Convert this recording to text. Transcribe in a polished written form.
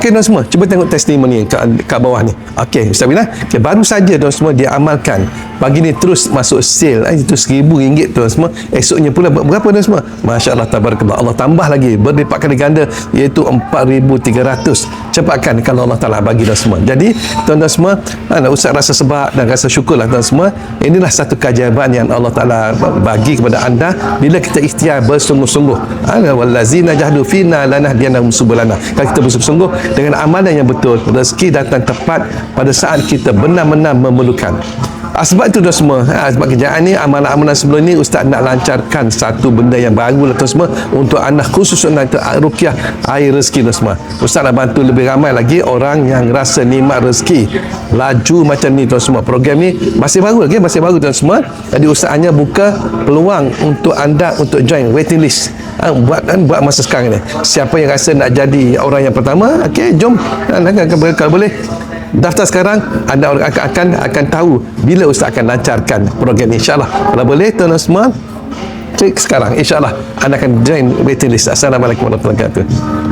Okey tuan semua, cuba tengok testimoni kat bawah ni. Okey, Ustaz Bina. Okey, baru saja tuan semua dia amalkan. Pagi ni terus masuk sale, itu RM1,000 tuan semua. Esoknya pula berapa tuan semua? Masya-Allah, tabarakallah. Allah tambah lagi berlipat kali ganda, iaitu 4,300. Cepatkan kalau Allah Taala bagi tuan semua. Jadi tuan-tuan semua, Ustaz rasa sebab dan rasa syukurlah tuan semua. Inilah satu keajaiban yang Allah Taala bagi kepada anda bila kita ikhtiar bersungguh-sungguh. Wallazina jahadu fina lanahdiyannahum subulana. Kalau kita bersungguh-sungguh dengan amalan yang betul, rezeki datang tepat pada saat kita benar-benar memerlukan. Sebab itu tuan semua, sebab kerjaan ni, amalan-amalan sebelum ni Ustaz nak lancarkan satu benda yang baru lah tuan semua untuk anda, khusus untuk ruqyah air rezeki tuan semua. Ustaz nak bantu lebih ramai lagi orang yang rasa nikmat rezeki laju macam ni tuan semua. Program ni masih baru lagi, masih baru tuan semua. Jadi Ustaz hanya buka peluang untuk anda untuk join waiting list. Buat masa sekarang ni. Siapa yang rasa nak jadi orang yang pertama, okey, jom. Kalau boleh daftar sekarang, anda akan tahu bila Ustaz akan lancarkan program ni, insya-Allah. Kalau boleh tuan-tuan semua, cek sekarang, insya-Allah anda akan join waiting list. Assalamualaikum warahmatullahi wabarakatuh.